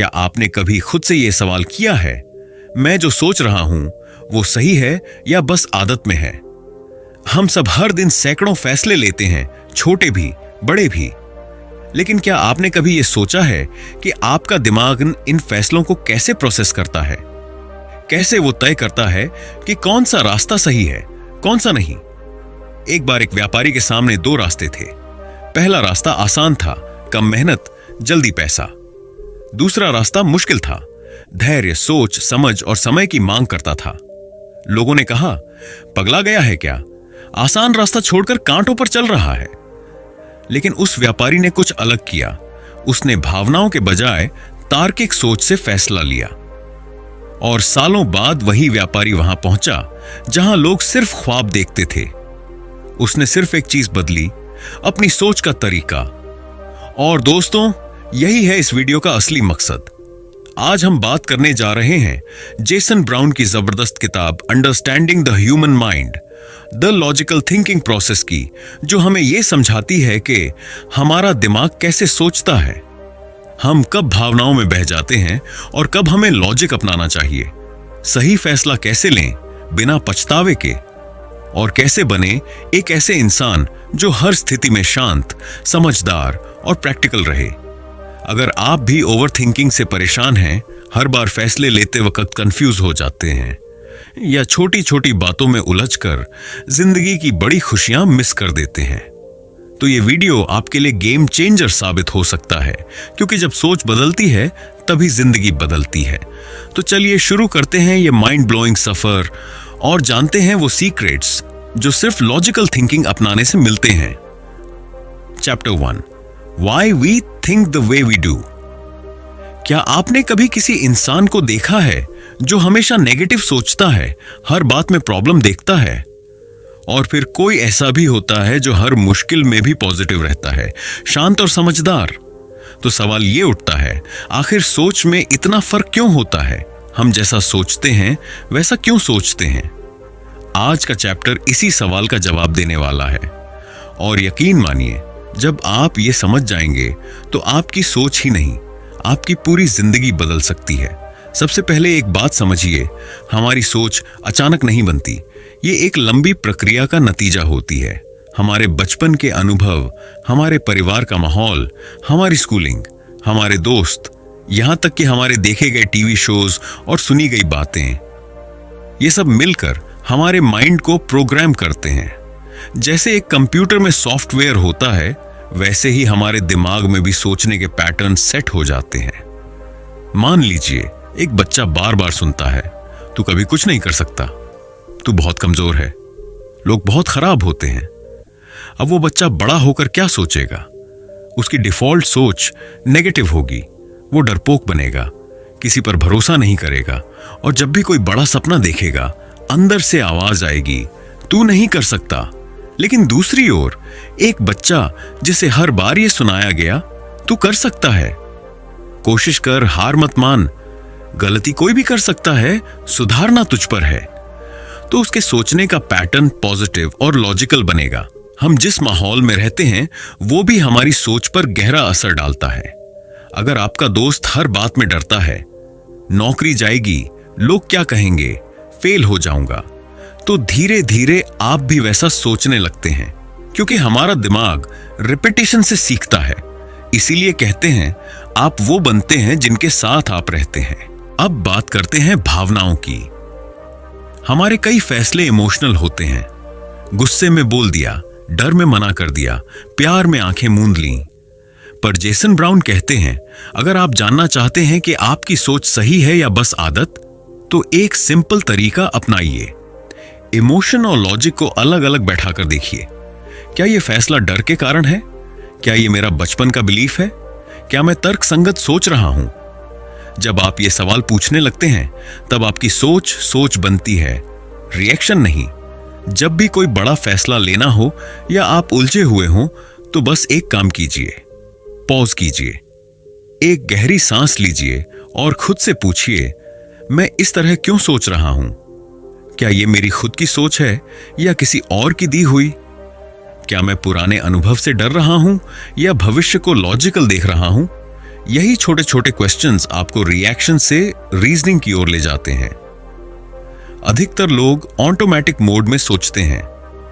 क्या आपने कभी खुद से यह सवाल किया है, मैं जो सोच रहा हूं वो सही है या बस आदत में है? हम सब हर दिन सैकड़ों फैसले लेते हैं, छोटे भी बड़े भी। लेकिन क्या आपने कभी यह सोचा है कि आपका दिमाग इन फैसलों को कैसे प्रोसेस करता है? कैसे वो तय करता है कि कौन सा रास्ता सही है, कौन सा नहीं? एक बार एक व्यापारी के सामने दो रास्ते थे। पहला रास्ता आसान था, कम मेहनत, जल्दी पैसा। दूसरा रास्ता मुश्किल था, धैर्य, सोच समझ और समय की मांग करता था। लोगों ने कहा, पगला गया है क्या, आसान रास्ता छोड़कर कांटों पर चल रहा है। लेकिन उस व्यापारी ने कुछ अलग किया। उसने भावनाओं के बजाय तार्किक सोच से फैसला लिया। और सालों बाद वही व्यापारी वहां पहुंचा जहां लोग सिर्फ ख्वाब देखते थे। उसने सिर्फ एक चीज बदली, अपनी सोच का तरीका। और दोस्तों, यही है इस वीडियो का असली मकसद। आज हम बात करने जा रहे हैं जेसन ब्राउन की जबरदस्त किताब understanding the human mind, the logical thinking process की, जो हमें यह समझाती है कि हमारा दिमाग कैसे सोचता है, हम कब भावनाओं में बह जाते हैं और कब हमें लॉजिक अपनाना चाहिए, सही फैसला कैसे लें बिना पछतावे के, और कैसे बने एक ऐसे इंसान जो हर स्थिति में शांत, समझदार और प्रैक्टिकल रहे। अगर आप भी ओवरथिंकिंग से परेशान हैं, हर बार फैसले लेते वक्त कंफ्यूज हो जाते हैं या छोटी छोटी बातों में उलझकर जिंदगी की बड़ी खुशियां मिस कर देते हैं, तो ये वीडियो आपके लिए गेम चेंजर साबित हो सकता है, क्योंकि जब सोच बदलती है तभी जिंदगी बदलती है। तो चलिए शुरू करते हैं ये माइंड ब्लोइंग सफर और जानते हैं वो सीक्रेट्स जो सिर्फ लॉजिकल थिंकिंग अपनाने से मिलते हैं। Chapter 1, why we think the way we do. क्या आपने कभी किसी इंसान को देखा है जो हमेशा नेगेटिव सोचता है, हर बात में प्रॉब्लम देखता है? और फिर कोई ऐसा भी होता है जो हर मुश्किल में भी पॉजिटिव रहता है, शांत और समझदार। तो सवाल ये उठता है, आखिर सोच में इतना फर्क क्यों होता है? हम जैसा सोचते हैं वैसा क्यों सोचते हैं? आज का चैप्टर इसी सवाल का जवाब देने वाला है। और यकीन मानिए, जब आप ये समझ जाएंगे तो आपकी सोच ही नहीं, आपकी पूरी जिंदगी बदल सकती है। सबसे पहले एक बात समझिए, हमारी सोच अचानक नहीं बनती। ये एक लंबी प्रक्रिया का नतीजा होती है। हमारे बचपन के अनुभव, हमारे परिवार का माहौल, हमारी स्कूलिंग, हमारे दोस्त, यहां तक कि हमारे देखे गए टीवी शोज और सुनी गई बातें, ये सब मिलकर हमारे माइंड को प्रोग्राम करते हैं। जैसे एक कंप्यूटर में सॉफ्टवेयर होता है, वैसे ही हमारे दिमाग में भी सोचने के पैटर्न सेट हो जाते हैं। मान लीजिए एक बच्चा बार बार सुनता है, तू कभी कुछ नहीं कर सकता, तू बहुत कमजोर है, लोग बहुत खराब होते हैं। अब वो बच्चा बड़ा होकर क्या सोचेगा? उसकी डिफॉल्ट सोच नेगेटिव होगी। वो डरपोक बनेगा, किसी पर भरोसा नहीं करेगा, और जब भी कोई बड़ा सपना देखेगा, अंदर से आवाज आएगी, तू नहीं कर सकता। लेकिन दूसरी ओर एक बच्चा जिसे हर बार ये सुनाया गया, तू कर सकता है, कोशिश कर, हार मत मान, गलती कोई भी कर सकता है, सुधारना तुझ पर है, तो उसके सोचने का पैटर्न पॉजिटिव और लॉजिकल बनेगा। हम जिस माहौल में रहते हैं वो भी हमारी सोच पर गहरा असर डालता है। अगर आपका दोस्त हर बात में डरता है, नौकरी जाएगी, लोग क्या कहेंगे, फेल हो जाऊंगा, तो धीरे धीरे आप भी वैसा सोचने लगते हैं, क्योंकि हमारा दिमाग रिपीटिशन से सीखता है। इसीलिए कहते हैं आप वो बनते हैं जिनके साथ आप रहते हैं। अब बात करते हैं भावनाओं की। हमारे कई फैसले इमोशनल होते हैं। गुस्से में बोल दिया, डर में मना कर दिया, प्यार में आंखें मूंद लीं। पर जेसन ब्राउन कहते हैं, अगर आप जानना चाहते हैं कि आपकी सोच सही है या बस आदत, तो एक सिंपल तरीका अपनाइए। इमोशन और लॉजिक को अलग अलग बैठा कर देखिए। क्या यह फैसला डर के कारण है? क्या यह मेरा बचपन का बिलीफ है? क्या मैं तर्क संगत सोच रहा हूं? जब आप ये सवाल पूछने लगते हैं, तब आपकी सोच बनती है, रिएक्शन नहीं। जब भी कोई बड़ा फैसला लेना हो या आप उलझे हुए हों, तो बस एक काम कीजिए, पॉज कीजिए, एक गहरी सांस लीजिए और खुद से पूछिए, मैं इस तरह क्यों सोच रहा हूं? क्या यह मेरी खुद की सोच है या किसी और की दी हुई? क्या मैं पुराने अनुभव से डर रहा हूं या भविष्य को लॉजिकल देख रहा हूं? यही छोटे छोटे क्वेश्चंस आपको रिएक्शन से रीजनिंग की ओर ले जाते हैं। अधिकतर लोग ऑटोमेटिक मोड में सोचते हैं,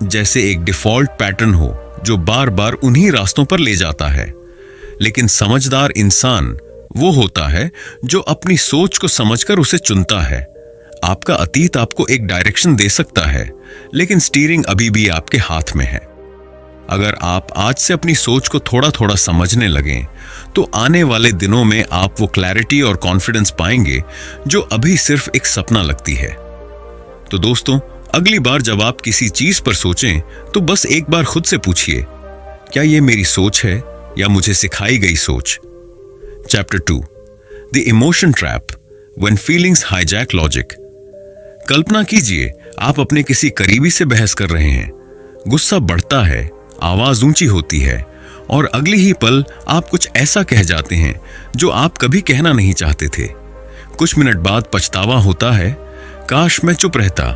जैसे एक डिफॉल्ट पैटर्न हो जो बार बार उन्हीं रास्तों पर ले जाता है। लेकिन समझदार इंसान वो होता है जो अपनी सोच को समझकर उसे चुनता है। आपका अतीत आपको एक डायरेक्शन दे सकता है, लेकिन स्टीयरिंग अभी भी आपके हाथ में है। अगर आप आज से अपनी सोच को थोड़ा थोड़ा समझने लगें, तो आने वाले दिनों में आप वो क्लैरिटी और कॉन्फिडेंस पाएंगे जो अभी सिर्फ एक सपना लगती है। तो दोस्तों, अगली बार जब आप किसी चीज पर सोचें, तो बस एक बार खुद से पूछिए, क्या ये मेरी सोच है या मुझे सिखाई गई सोच? Chapter 2, the emotion trap, when feelings hijack logic. कल्पना कीजिए, आप अपने किसी करीबी से बहस कर रहे हैं। गुस्सा बढ़ता है, आवाज ऊंची होती है और अगली ही पल आप कुछ ऐसा कह जाते हैं जो आप कभी कहना नहीं चाहते थे। कुछ मिनट बाद पछतावा होता है, काश मैं चुप रहता,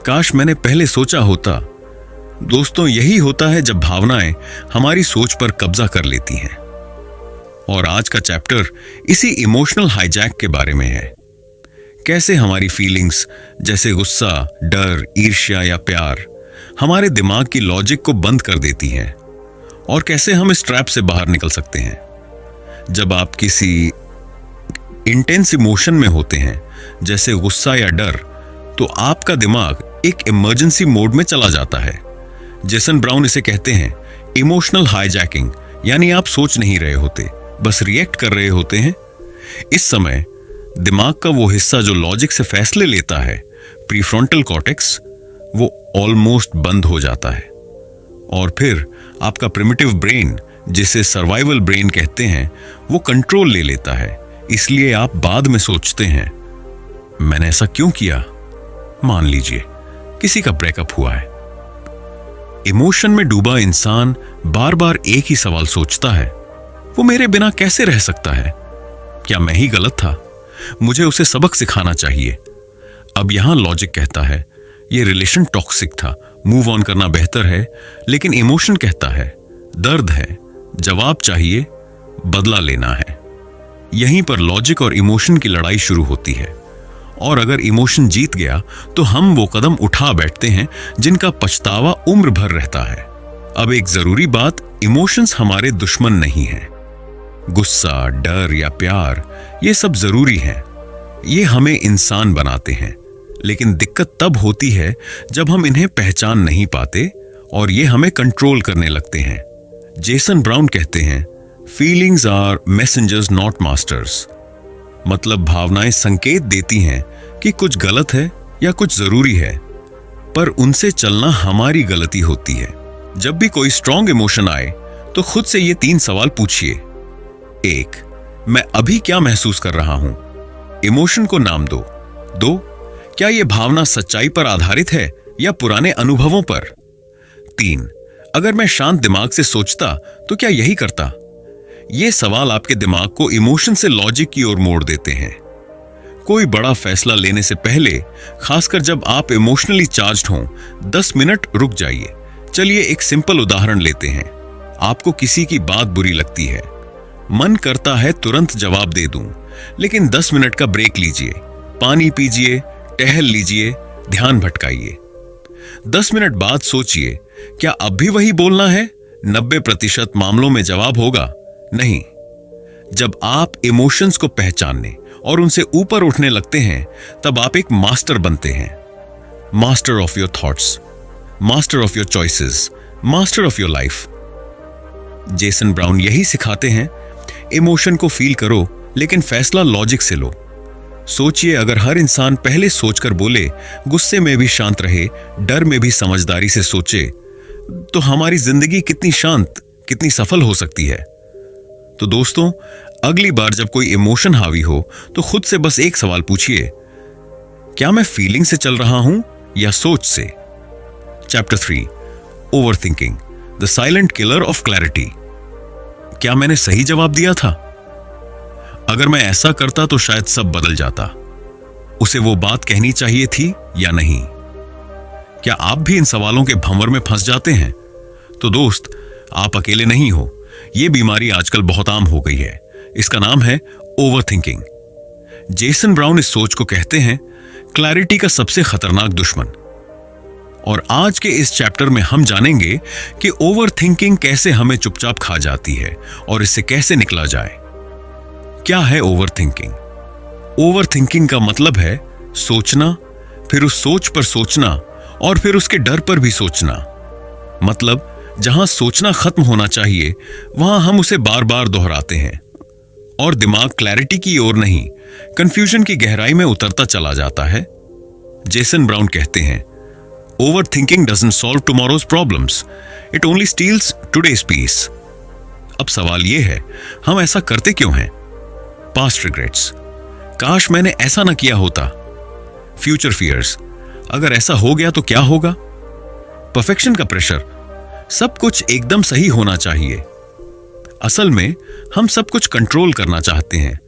काश मैंने पहले सोचा होता। दोस्तों, यही होता है जब भावनाएं हमारी सोच पर कब्जा कर लेती हैं। और आज का चैप्टर इसी इमोशनल हाईजैक के बारे में है। कैसे हमारी फीलिंग्स जैसे गुस्सा, डर, ईर्ष्या या प्यार हमारे दिमाग की लॉजिक को बंद कर देती हैं, और कैसे हम इस ट्रैप से बाहर निकल सकते हैं। जब आप किसी इंटेंस इमोशन में होते हैं, जैसे गुस्सा या डर, तो आपका दिमाग एक इमरजेंसी मोड में चला जाता है। जेसन ब्राउन इसे कहते हैं इमोशनल हाईजैकिंग, यानी आप सोच नहीं रहे होते, बस रिएक्ट कर रहे होते हैं। इस समय दिमाग का वो हिस्सा जो लॉजिक से फैसले लेता है, प्रीफ्रंटल कॉर्टेक्स, वो ऑलमोस्ट बंद हो जाता है। और फिर आपका प्रिमिटिव ब्रेन, जिसे सर्वाइवल ब्रेन कहते हैं, वो कंट्रोल ले लेता है। इसलिए आप बाद में सोचते हैं, मैंने ऐसा क्यों किया? मान लीजिए किसी का ब्रेकअप हुआ है। इमोशन में डूबा इंसान बार बार एक ही सवाल सोचता है, वो मेरे बिना कैसे रह सकता है? क्या मैं ही गलत था? मुझे उसे सबक सिखाना चाहिए। अब यहां लॉजिक कहता है, ये रिलेशन टॉक्सिक था, मूव ऑन करना बेहतर है। लेकिन इमोशन कहता है, दर्द है, जवाब चाहिए, बदला लेना है। यहीं पर लॉजिक और इमोशन की लड़ाई शुरू होती है। और अगर इमोशन जीत गया, तो हम वो कदम उठा बैठते हैं जिनका पछतावा उम्र भर रहता है। अब एक जरूरी बात, इमोशंस हमारे दुश्मन नहीं हैं। गुस्सा, डर या प्यार, ये सब जरूरी हैं। ये हमें इंसान बनाते हैं। लेकिन दिक्कत तब होती है जब हम इन्हें पहचान नहीं पाते और ये हमें कंट्रोल करने लगते हैं। जेसन ब्राउन कहते हैं, feelings are messengers not masters. मतलब भावनाएं संकेत देती हैं कि कुछ गलत है या कुछ जरूरी है, पर उनसे चलना हमारी गलती होती है। जब भी कोई स्ट्रॉन्ग इमोशन आए, तो खुद से ये 3 सवाल पूछिए। 1, मैं अभी क्या महसूस कर रहा हूं? इमोशन को नाम दो। 2, क्या यह भावना सच्चाई पर आधारित है या पुराने अनुभवों पर? 3, अगर मैं शांत दिमाग से सोचता तो क्या यही करता? ये सवाल आपके दिमाग को इमोशन से लॉजिक की ओर मोड़ देते हैं। कोई बड़ा फैसला लेने से पहले, खासकर जब आप इमोशनली चार्ज्ड हों, 10 मिनट रुक जाइए। चलिए एक सिंपल उदाहरण लेते हैं। आपको किसी की बात बुरी लगती है, मन करता है तुरंत जवाब दे दूं, लेकिन 10 मिनट का ब्रेक लीजिए, पानी पीजिए, टहल लीजिए, ध्यान भटकाइए। 10 मिनट बाद सोचिए, क्या अब भी वही बोलना है? 90% मामलों में जवाब होगा नहीं। जब आप इमोशंस को पहचानने और उनसे ऊपर उठने लगते हैं, तब आप एक मास्टर बनते हैं। Master of your thoughts, master of your choices, master of your life. Jason brown यही सिखाते हैं, इमोशन को फील करो, लेकिन फैसला लॉजिक से लो। सोचिए, अगर हर इंसान पहले सोचकर बोले, गुस्से में भी शांत रहे, डर में भी समझदारी से सोचे, तो हमारी जिंदगी कितनी शांत, कितनी सफल हो सकती है। तो दोस्तों, अगली बार जब कोई इमोशन हावी हो, तो खुद से बस एक सवाल पूछिए, क्या मैं फीलिंग से चल रहा हूं या सोच से? Chapter 3, overthinking, the silent killer of clarity. क्या मैंने सही जवाब दिया था? अगर मैं ऐसा करता तो शायद सब बदल जाता। उसे वो बात कहनी चाहिए थी या नहीं? क्या आप भी इन सवालों के भंवर में फंस जाते हैं? तो दोस्त, आप अकेले नहीं हो। ये बीमारी आजकल बहुत आम हो गई है। इसका नाम है ओवरथिंकिंग। जेसन ब्राउन इस सोच को कहते हैं क्लैरिटी का सबसे खतरनाक दुश्मन। और आज के इस चैप्टर में हम जानेंगे कि ओवरथिंकिंग कैसे हमें चुपचाप खा जाती है और इससे कैसे निकला जाए। क्या है ओवरथिंकिंग? ओवरथिंकिंग का मतलब है सोचना, फिर उस सोच पर सोचना और फिर उसके डर पर भी सोचना। मतलब जहां सोचना खत्म होना चाहिए वहां हम उसे बार बार दोहराते हैं और दिमाग क्लैरिटी की ओर नहीं, कंफ्यूजन की गहराई में उतरता चला जाता है। जेसन ब्राउन कहते हैं overthinking doesn't solve tomorrow's problems, it only steals today's peace. अब सवाल यह है, हम ऐसा करते क्यों हैं? पास्ट रिग्रेट्स, काश मैंने ऐसा ना किया होता। फ्यूचर फियर्स, अगर ऐसा हो गया तो क्या होगा? परफेक्शन का प्रेशर, सब कुछ एकदम सही होना चाहिए। असल में हम सब कुछ कंट्रोल करना चाहते हैं,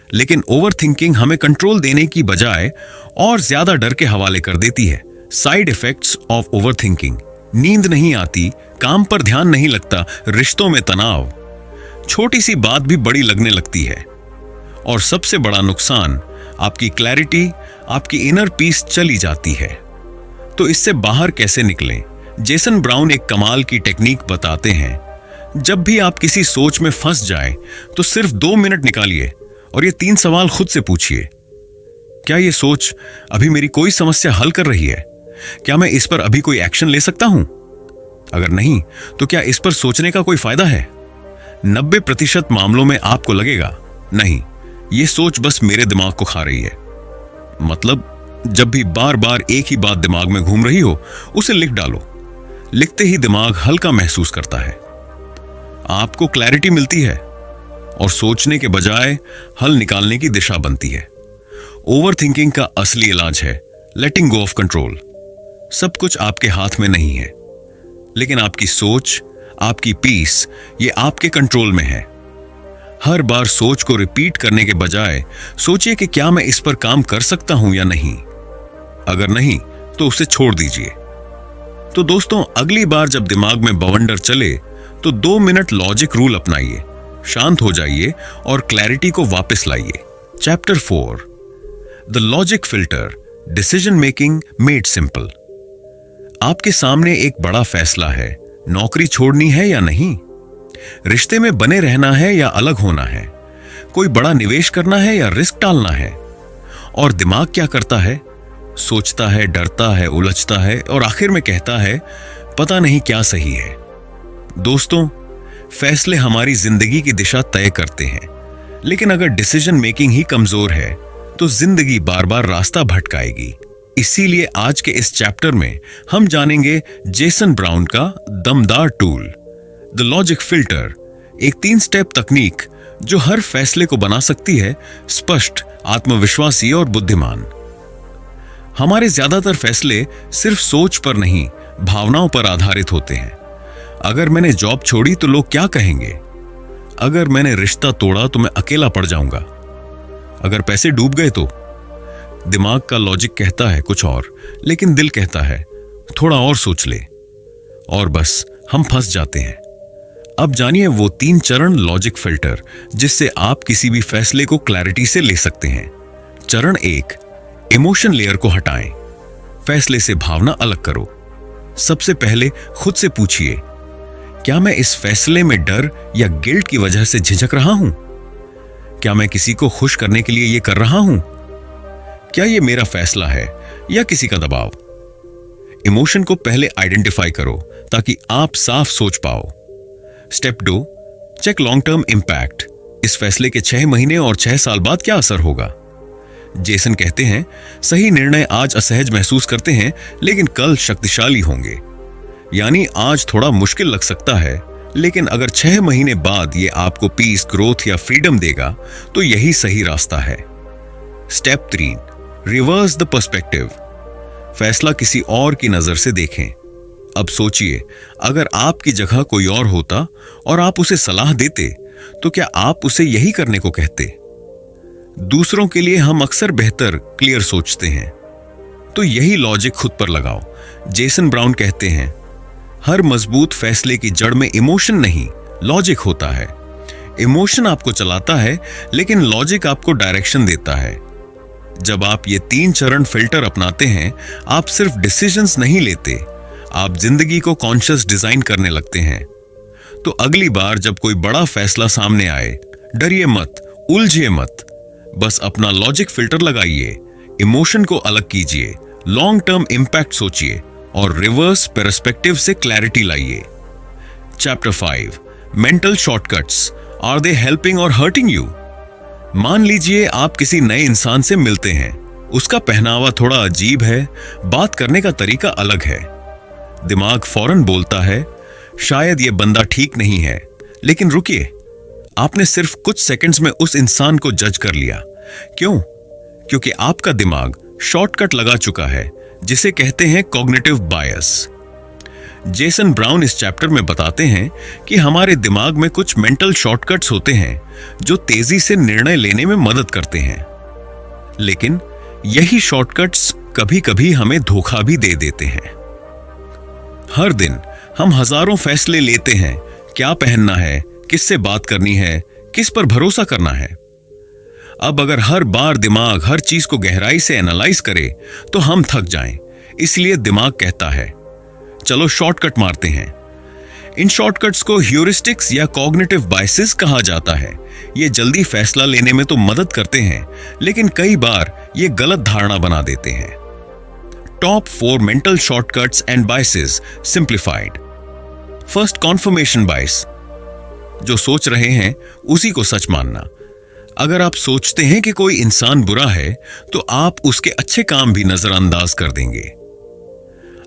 लेकिन ओवरथिंकिंग हमें कंट्रोल देने की बजाय और ज्यादा डर के हवाले कर देती है। साइड इफेक्ट्स ऑफ ओवरथिंकिंग: नींद नहीं आती, काम पर ध्यान नहीं लगता, रिश्तों में तनाव, छोटी सी बात भी बड़ी लगने लगती है। और सबसे बड़ा नुकसान, आपकी क्लैरिटी, आपकी इनर पीस चली जाती है। तो इससे बाहर कैसे निकलें? जेसन ब्राउन एक कमाल की टेक्निक बताते हैं। जब भी आप किसी सोच में फंस जाएं, तो सिर्फ 2 मिनट निकालिए और ये 3 सवाल खुद से पूछिए। क्या ये सोच अभी मेरी कोई समस्या हल कर रही है? क्या मैं इस पर अभी कोई एक्शन ले सकता हूं? अगर नहीं, तो क्या इस पर सोचने का कोई फायदा है? 90% मामलों में आपको लगेगा, नहीं, ये सोच बस मेरे दिमाग को खा रही है। मतलब जब भी बार बार एक ही बात दिमाग में घूम रही हो, उसे लिख डालो। लिखते ही दिमाग हल्का महसूस करता है, आपको क्लैरिटी मिलती है और सोचने के बजाय हल निकालने की दिशा बनती है। ओवरथिंकिंग का असली इलाज है लेटिंग गो ऑफ कंट्रोल। सब कुछ आपके हाथ में नहीं है, लेकिन आपकी सोच, आपकी पीस, ये आपके कंट्रोल में है। हर बार सोच को रिपीट करने के बजाय सोचिए कि क्या मैं इस पर काम कर सकता हूं या नहीं। अगर नहीं, तो उसे छोड़ दीजिए। तो दोस्तों, अगली बार जब दिमाग में बवंडर चले तो 2 मिनट लॉजिक रूल अपनाइए, शांत हो जाइए और क्लैरिटी को वापस लाइए। Chapter 4, the logic filter, decision making made simple. आपके सामने एक बड़ा फैसला है, नौकरी छोड़नी है या नहीं, रिश्ते में बने रहना है या अलग होना है, कोई बड़ा निवेश करना है या रिस्क टालना है। और दिमाग क्या करता है? सोचता है, डरता है, उलझता है और आखिर में कहता है पता नहीं क्या सही है। दोस्तों, फैसले हमारी जिंदगी की दिशा तय करते हैं, लेकिन अगर डिसीजन मेकिंग ही कमजोर है तो जिंदगी बार बार रास्ता भटकाएगी। इसीलिए आज के इस चैप्टर में हम जानेंगे जेसन ब्राउन का दमदार टूल, द लॉजिक फिल्टर, एक 3 स्टेप तकनीक जो हर फैसले को बना सकती है स्पष्ट, आत्मविश्वासी और बुद्धिमान। हमारे ज्यादातर फैसले सिर्फ सोच पर नहीं, भावनाओं पर आधारित होते हैं। अगर मैंने जॉब छोड़ी तो लोग क्या कहेंगे? अगर मैंने रिश्ता तोड़ा तो मैं अकेला पड़ जाऊंगा। अगर पैसे डूब गए तो? दिमाग का लॉजिक कहता है कुछ और, लेकिन दिल कहता है थोड़ा और सोच ले, और बस हम फंस जाते हैं। अब जानिए वो 3 चरण लॉजिक फिल्टर जिससे आप किसी भी फैसले को क्लैरिटी से ले सकते हैं। चरण 1, इमोशन लेयर को हटाएं, फैसले से भावना अलग करो। सबसे पहले खुद से पूछिए, क्या मैं इस फैसले में डर या गिल्ट की वजह से झिझक रहा हूं? क्या मैं किसी को खुश करने के लिए यह कर रहा हूं? क्या यह मेरा फैसला है या किसी का दबाव? इमोशन को पहले आइडेंटिफाई करो ताकि आप साफ सोच पाओ। Step 2, check long term impact, इस फैसले के 6 महीने और 6 साल बाद क्या असर होगा। जेसन कहते हैं सही निर्णय आज असहज महसूस करते हैं, लेकिन कल शक्तिशाली होंगे। यानी आज थोड़ा मुश्किल लग सकता है, लेकिन अगर 6 महीने बाद ये आपको पीस, ग्रोथ या फ्रीडम देगा तो यही सही रास्ता है। स्टेप 3, रिवर्स द पर्सपेक्टिव, फैसला किसी और की नजर से देखें। अब सोचिए, अगर आपकी जगह कोई और होता और आप उसे सलाह देते तो क्या आप उसे यही करने को कहते? दूसरों के लिए हम अक्सर बेहतर, क्लियर सोचते हैं, तो यही लॉजिक खुद पर लगाओ। जेसन ब्राउन कहते हैं हर मजबूत फैसले की जड़ में इमोशन नहीं, लॉजिक होता है। इमोशन आपको चलाता है, लेकिन लॉजिक आपको डायरेक्शन देता है। जब आप ये 3 चरण फिल्टर अपनाते हैं, आप सिर्फ डिसीजंस नहीं लेते, आप जिंदगी को कॉन्शियस डिजाइन करने लगते हैं। तो अगली बार जब कोई बड़ा फैसला सामने आए, डरिए मत, उलझिए मत, बस अपना लॉजिक फिल्टर लगाइए, इमोशन को अलग कीजिए, लॉन्ग टर्म इंपैक्ट सोचिए और रिवर्स पर्सपेक्टिव से क्लैरिटी लाइए। Chapter 5, mental shortcuts, are they helping or hurting you? मान लीजिए आप किसी नए इंसान से मिलते हैं, उसका पहनावा थोड़ा अजीब है, बात करने का तरीका अलग है। दिमाग फौरन बोलता है शायद ये बंदा ठीक नहीं है, लेकिन रुकिए, आपने सिर्फ कुछ सेकंड्स में उस इंसान को जज कर लिया। क्यों? क्योंकि आपका दिमाग शॉर्टकट लगा चुका है, जिसे कहते हैं कॉग्निटिव बायस। जेसन ब्राउन इस चैप्टर में बताते हैं कि हमारे दिमाग में कुछ मेंटल शॉर्टकट्स होते हैं जो तेजी से निर्णय लेने में मदद करते हैं, लेकिन यही शॉर्टकट्स कभी-कभी हमें धोखा भी दे देते हैं। हर दिन हम हजारों फैसले लेते हैं, क्या पहनना है, किससे बात करनी है, किस पर भरोसा करना है। अब अगर हर बार दिमाग हर चीज को गहराई से एनालाइज करे तो हम थक जाएं। इसलिए दिमाग कहता है चलो शॉर्टकट मारते हैं। इन शॉर्टकट्स को ह्यूरिस्टिक्स या कॉग्निटिव बायसेस कहा जाता है। ये जल्दी फैसला लेने में तो मदद करते हैं, लेकिन कई बार ये गलत धारणा बना देते हैं। Top 4 mental shortcuts and biases simplified. First, conformation बायस। जो सोच रहे हैं उसी को सच मानना। अगर आप सोचते हैं कि कोई इंसान बुरा है, तो आप उसके अच्छे काम भी नजरअंदाज कर देंगे।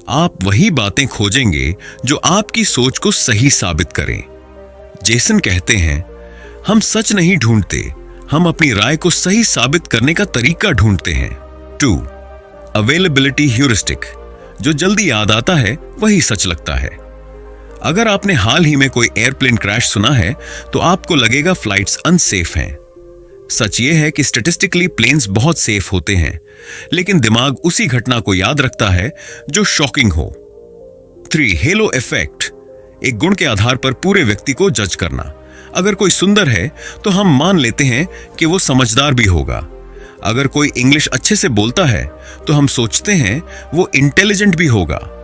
आप वही बातें खोजेंगे जो आपकी सोच को सही साबित करें। जेसन कहते हैं हम सच नहीं ढूंढते, हम अपनी राय को सही साबित करने का तरीका ढूंढते हैं। 2, अवेलेबिलिटी ह्यूरिस्टिक। जो जल्दी याद आता है वही सच लगता है। अगर आपने हाल ही में कोई एयरप्लेन क्रैश सुना है तो आपको लगेगा फ्लाइट्स अनसेफ हैं। सच ये है कि स्टैटिस्टिकली प्लेन्स बहुत सेफ होते हैं, लेकिन दिमाग उसी घटना को याद रखता है जो शॉकिंग हो। 3, हेलो इफेक्ट। एक गुण के आधार पर पूरे व्यक्ति को जज करना। अगर कोई सुंदर है तो हम मान लेते हैं कि वो समझदार भी होगा। अगर कोई इंग्लिश अच्छे से बोलता है तो हम सोचते हैं वो इंटेलिजेंट भी होगा।